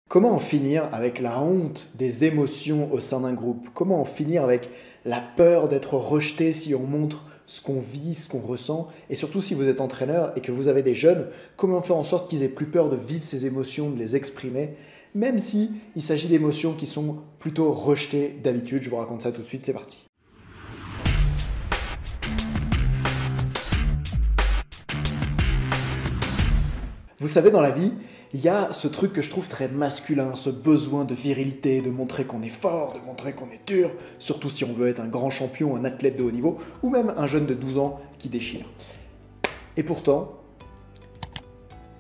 Comment en finir avec la honte des émotions au sein d'un groupe? Comment en finir avec la peur d'être rejeté si on montre ce qu'on vit, ce qu'on ressent? Et surtout si vous êtes entraîneur et que vous avez des jeunes, comment faire en sorte qu'ils aient plus peur de vivre ces émotions, de les exprimer, même si il s'agit d'émotions qui sont plutôt rejetées d'habitude? Je vous raconte ça tout de suite, c'est parti. Vous savez, dans la vie, il y a ce truc que je trouve très masculin, ce besoin de virilité, de montrer qu'on est fort, de montrer qu'on est dur, surtout si on veut être un grand champion, un athlète de haut niveau, ou même un jeune de 12 ans qui déchire. Et pourtant,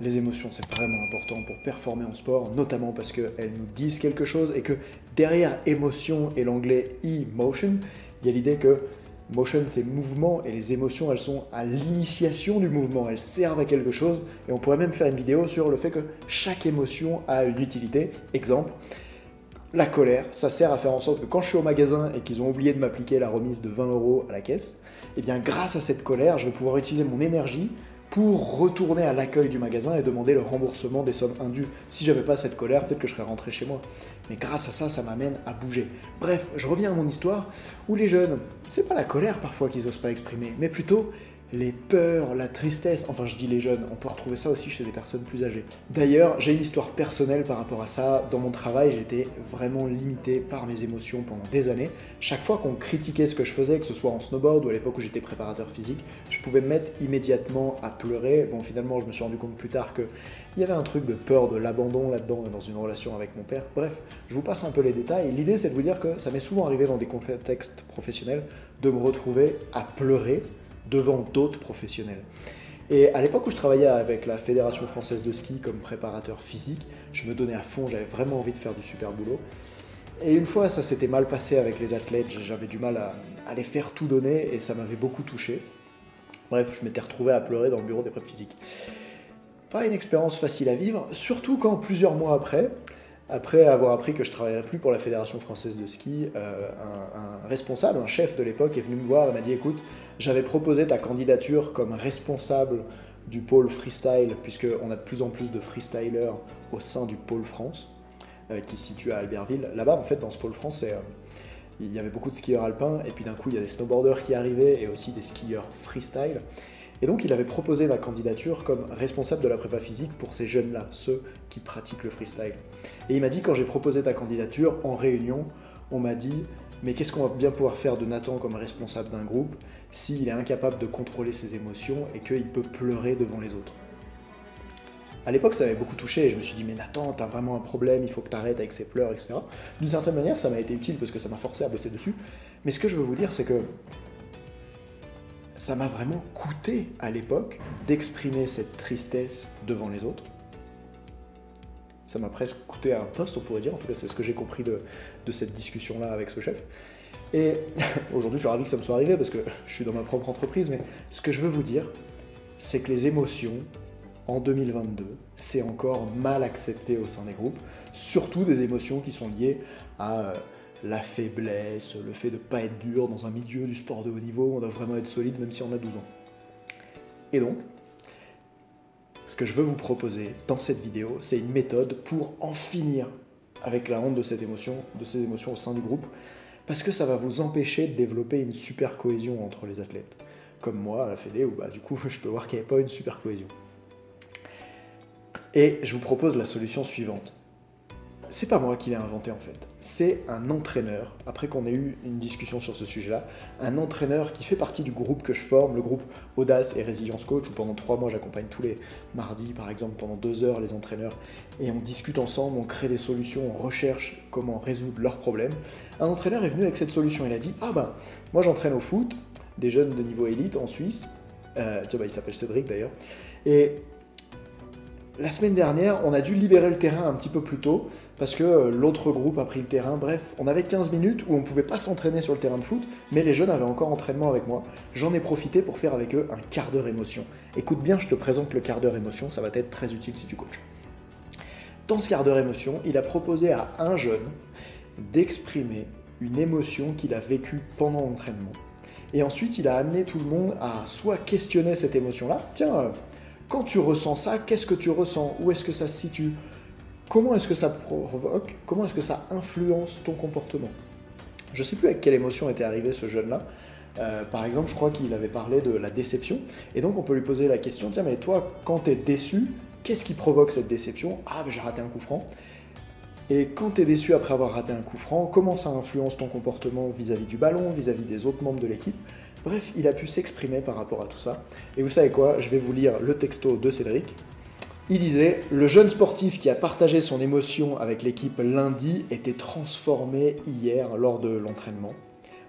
les émotions, c'est vraiment important pour performer en sport, notamment parce qu'elles nous disent quelque chose et que derrière émotion et l'anglais emotion, il y a l'idée que motion, c'est mouvement, et les émotions, elles sont à l'initiation du mouvement, elles servent à quelque chose, et on pourrait même faire une vidéo sur le fait que chaque émotion a une utilité. Exemple, la colère, ça sert à faire en sorte que quand je suis au magasin et qu'ils ont oublié de m'appliquer la remise de 20 € à la caisse, et bien grâce à cette colère, je vais pouvoir utiliser mon énergie pour retourner à l'accueil du magasin et demander le remboursement des sommes indues. Si j'avais pas cette colère, peut-être que je serais rentré chez moi. Mais grâce à ça, ça m'amène à bouger. Bref, je reviens à mon histoire, où les jeunes, c'est pas la colère parfois qu'ils osent pas exprimer, mais plutôt les peurs, la tristesse, enfin je dis les jeunes, on peut retrouver ça aussi chez des personnes plus âgées. D'ailleurs, j'ai une histoire personnelle par rapport à ça. Dans mon travail, j'étais vraiment limité par mes émotions pendant des années. Chaque fois qu'on critiquait ce que je faisais, que ce soit en snowboard ou à l'époque où j'étais préparateur physique, je pouvais me mettre immédiatement à pleurer. Bon, finalement, je me suis rendu compte plus tard qu'il y avait un truc de peur de l'abandon là-dedans dans une relation avec mon père. Bref, je vous passe un peu les détails. L'idée, c'est de vous dire que ça m'est souvent arrivé dans des contextes professionnels de me retrouver à pleurer devant d'autres professionnels. Et à l'époque où je travaillais avec la Fédération française de ski comme préparateur physique, je me donnais à fond, j'avais vraiment envie de faire du super boulot. Et une fois, ça s'était mal passé avec les athlètes, j'avais du mal à les faire tout donner et ça m'avait beaucoup touché. Bref, je m'étais retrouvé à pleurer dans le bureau des prép physiques. Pas une expérience facile à vivre, surtout quand plusieurs mois après avoir appris que je ne travaillerais plus pour la Fédération française de ski, un responsable, un chef de l'époque est venu me voir et m'a dit « Écoute, j'avais proposé ta candidature comme responsable du pôle freestyle, puisqu'on a de plus en plus de freestylers au sein du pôle France, qui se situe à Albertville. Là-bas, en fait, dans ce pôle France, il y avait beaucoup de skieurs alpins, et puis d'un coup, il y a des snowboarders qui arrivaient, et aussi des skieurs freestyle. Et donc, il avait proposé ma candidature comme responsable de la prépa physique pour ces jeunes-là, ceux qui pratiquent le freestyle. Et il m'a dit, quand j'ai proposé ta candidature, en réunion, on m'a dit « Mais qu'est-ce qu'on va bien pouvoir faire de Nathan comme responsable d'un groupe s'il est incapable de contrôler ses émotions et qu'il peut pleurer devant les autres ?» À l'époque, ça m'avait beaucoup touché et je me suis dit « Mais Nathan, t'as vraiment un problème, il faut que t'arrêtes avec ces pleurs, etc. » D'une certaine manière, ça m'a été utile parce que ça m'a forcé à bosser dessus. Mais ce que je veux vous dire, c'est que ça m'a vraiment coûté à l'époque d'exprimer cette tristesse devant les autres. Ça m'a presque coûté un poste, on pourrait dire, en tout cas c'est ce que j'ai compris de cette discussion-là avec ce chef. Et aujourd'hui je suis ravi que ça me soit arrivé parce que je suis dans ma propre entreprise, mais ce que je veux vous dire, c'est que les émotions, en 2022, c'est encore mal accepté au sein des groupes, surtout des émotions qui sont liées à la faiblesse, le fait de ne pas être dur dans un milieu du sport de haut niveau, on doit vraiment être solide même si on a 12 ans. Et donc, ce que je veux vous proposer dans cette vidéo, c'est une méthode pour en finir avec la honte de ces émotions au sein du groupe, parce que ça va vous empêcher de développer une super cohésion entre les athlètes. Comme moi à la Fédé, où du coup je peux voir qu'il n'y avait pas une super cohésion. Et je vous propose la solution suivante. C'est pas moi qui l'ai inventé en fait, c'est un entraîneur, après qu'on ait eu une discussion sur ce sujet-là, un entraîneur qui fait partie du groupe que je forme, le groupe Audace et Résilience Coach, où pendant 3 mois j'accompagne tous les mardis par exemple pendant 2 heures les entraîneurs, et on discute ensemble, on crée des solutions, on recherche comment résoudre leurs problèmes. Un entraîneur est venu avec cette solution, il a dit « Ah ben, moi j'entraîne au foot, des jeunes de niveau élite en Suisse, il s'appelle Cédric d'ailleurs, et la semaine dernière, on a dû libérer le terrain un petit peu plus tôt parce que l'autre groupe a pris le terrain. Bref, on avait 15 minutes où on ne pouvait pas s'entraîner sur le terrain de foot, mais les jeunes avaient encore entraînement avec moi. J'en ai profité pour faire avec eux un quart d'heure émotion. Écoute bien, je te présente le quart d'heure émotion, ça va être très utile si tu coaches. Dans ce quart d'heure émotion, il a proposé à un jeune d'exprimer une émotion qu'il a vécue pendant l'entraînement. Et ensuite, il a amené tout le monde à soit questionner cette émotion-là, tiens, quand tu ressens ça, qu'est-ce que tu ressens? Où est-ce que ça se situe? comment est-ce que ça provoque, comment est-ce que ça influence ton comportement? Je ne sais plus avec quelle émotion était arrivé ce jeune-là. Par exemple, je crois qu'il avait parlé de la déception. Et donc, on peut lui poser la question, tiens, mais toi, quand tu es déçu, qu'est-ce qui provoque cette déception? Ah, ben, j'ai raté un coup franc. Et quand tu es déçu après avoir raté un coup franc, comment ça influence ton comportement vis-à-vis du ballon, vis-à-vis des autres membres de l'équipe? Bref, il a pu s'exprimer par rapport à tout ça. Et vous savez quoi? Je vais vous lire le texto de Cédric. Il disait « Le jeune sportif qui a partagé son émotion avec l'équipe lundi était transformé hier lors de l'entraînement.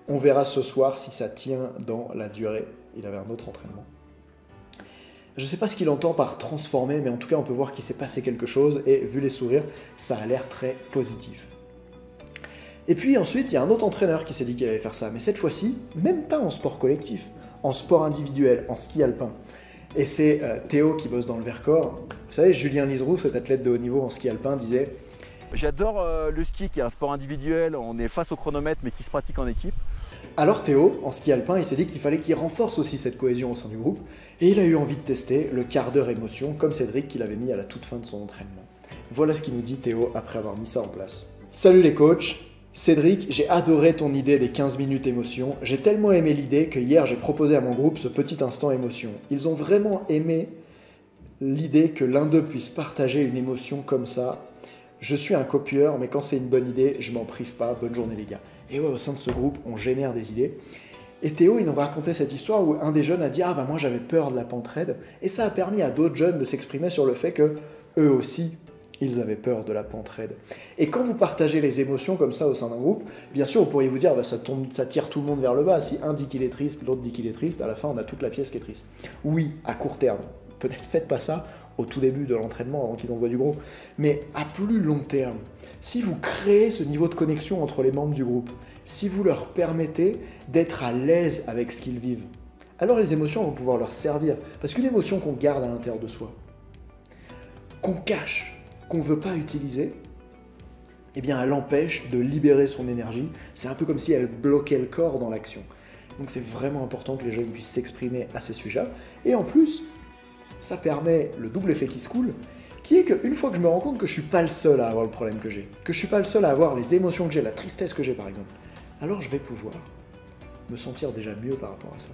On verra ce soir si ça tient dans la durée. » Il avait un autre entraînement. Je ne sais pas ce qu'il entend par transformer, mais en tout cas, on peut voir qu'il s'est passé quelque chose et vu les sourires, ça a l'air très positif. Et puis ensuite, il y a un autre entraîneur qui s'est dit qu'il allait faire ça, mais cette fois-ci, même pas en sport collectif, en sport individuel, en ski alpin. Et c'est Théo qui bosse dans le Vercors. Vous savez, Julien Liseroux, cet athlète de haut niveau en ski alpin, disait « J'adore le ski qui est un sport individuel, on est face au chronomètre mais qui se pratique en équipe. » Alors Théo, en ski alpin, il s'est dit qu'il fallait qu'il renforce aussi cette cohésion au sein du groupe, et il a eu envie de tester le quart d'heure émotion, comme Cédric qu'il avait mis à la toute fin de son entraînement. Voilà ce qu'il nous dit Théo après avoir mis ça en place. Salut les coachs, Cédric, j'ai adoré ton idée des 15 minutes émotion, j'ai tellement aimé l'idée que hier j'ai proposé à mon groupe ce petit instant émotion. Ils ont vraiment aimé l'idée que l'un d'eux puisse partager une émotion comme ça. Je suis un copieur, mais quand c'est une bonne idée, je m'en prive pas. Bonne journée les gars. Et ouais, au sein de ce groupe, on génère des idées. Et Théo, il nous racontait cette histoire où un des jeunes a dit « Ah bah moi j'avais peur de la pente raide ». Et ça a permis à d'autres jeunes de s'exprimer sur le fait que eux aussi, ils avaient peur de la pente raide. Et quand vous partagez les émotions comme ça au sein d'un groupe, bien sûr, vous pourriez vous dire bah, ça tire tout le monde vers le bas. Si un dit qu'il est triste, l'autre dit qu'il est triste, à la fin, on a toute la pièce qui est triste. Oui, à court terme. Peut-être faites pas ça au tout début de l'entraînement avant qu'ils envoient du gros. Mais à plus long terme, si vous créez ce niveau de connexion entre les membres du groupe, si vous leur permettez d'être à l'aise avec ce qu'ils vivent, alors les émotions vont pouvoir leur servir. Parce qu'une émotion qu'on garde à l'intérieur de soi, qu'on cache, qu'on ne veut pas utiliser, eh bien elle empêche de libérer son énergie. C'est un peu comme si elle bloquait le corps dans l'action. Donc c'est vraiment important que les jeunes puissent s'exprimer à ces sujets. Et en plus, ça permet le double effet qui se coule, qui est qu'une fois que je me rends compte que je ne suis pas le seul à avoir le problème que j'ai, que je ne suis pas le seul à avoir les émotions que j'ai, la tristesse que j'ai par exemple, alors je vais pouvoir me sentir déjà mieux par rapport à ça.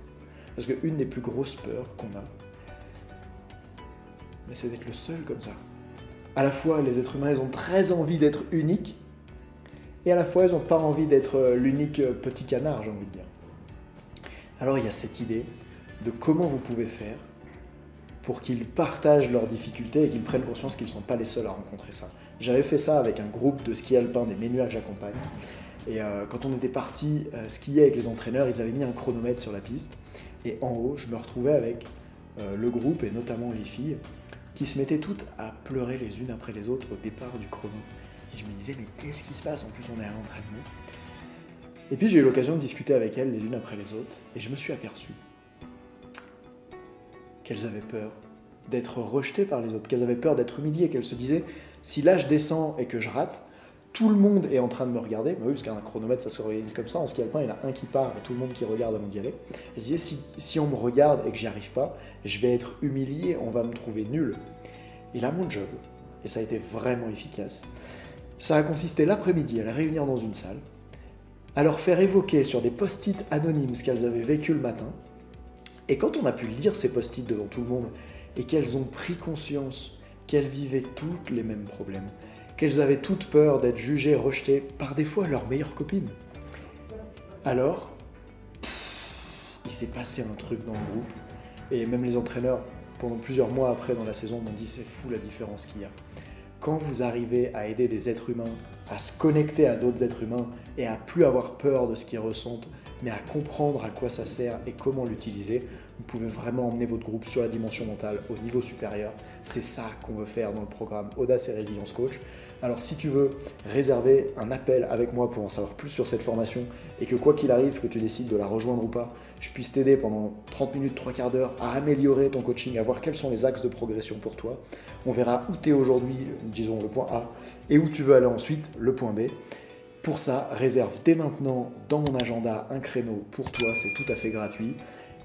Parce qu'une des plus grosses peurs qu'on a, mais c'est d'être le seul comme ça. À la fois, les êtres humains, ils ont très envie d'être uniques, et à la fois, ils n'ont pas envie d'être l'unique petit canard, j'ai envie de dire. Alors il y a cette idée de comment vous pouvez faire pour qu'ils partagent leurs difficultés et qu'ils prennent conscience qu'ils ne sont pas les seuls à rencontrer ça. J'avais fait ça avec un groupe de ski alpin des Ménuats que j'accompagne. Et quand on était parti skier avec les entraîneurs, ils avaient mis un chronomètre sur la piste. Et en haut, je me retrouvais avec le groupe, et notamment les filles, qui se mettaient toutes à pleurer les unes après les autres au départ du chrono. Et je me disais, mais qu'est-ce qui se passe? En plus, on est à l'entraînement. Et puis j'ai eu l'occasion de discuter avec elles les unes après les autres. Et je me suis aperçu qu'elles avaient peur d'être rejetées par les autres, qu'elles avaient peur d'être humiliées, qu'elles se disaient « si là je descends et que je rate, tout le monde est en train de me regarder », mais oui, parce qu'un chronomètre ça s'organise comme ça, en ski alpin il y en a un qui part et tout le monde qui regarde avant d'y aller. Elles se disaient si on me regarde et que j'y arrive pas, je vais être humilié, on va me trouver nul. Et là mon job, et ça a été vraiment efficace, ça a consisté l'après-midi à les réunir dans une salle, à leur faire évoquer sur des post-it anonymes ce qu'elles avaient vécu le matin. Et quand on a pu lire ces post-it devant tout le monde et qu'elles ont pris conscience qu'elles vivaient toutes les mêmes problèmes, qu'elles avaient toutes peur d'être jugées, rejetées par des fois leurs meilleures copines, alors il s'est passé un truc dans le groupe. Et même les entraîneurs, pendant plusieurs mois après dans la saison, m'ont dit c'est fou la différence qu'il y a. Quand vous arrivez à aider des êtres humains à se connecter à d'autres êtres humains et à plus avoir peur de ce qu'ils ressentent, mais à comprendre à quoi ça sert et comment l'utiliser, vous pouvez vraiment emmener votre groupe sur la dimension mentale au niveau supérieur. C'est ça qu'on veut faire dans le programme Audace et Résilience Coach. Alors si tu veux réserver un appel avec moi pour en savoir plus sur cette formation et que quoi qu'il arrive, que tu décides de la rejoindre ou pas, je puisse t'aider pendant 30 minutes, 3/4 d'heure à améliorer ton coaching, à voir quels sont les axes de progression pour toi. On verra où tu es aujourd'hui, disons le point A, et où tu veux aller ensuite, le point B. Pour ça, réserve dès maintenant dans mon agenda un créneau pour toi, c'est tout à fait gratuit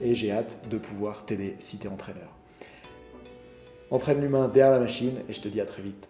et j'ai hâte de pouvoir t'aider si tu es entraîneur. Entraîne l'humain derrière la machine et je te dis à très vite.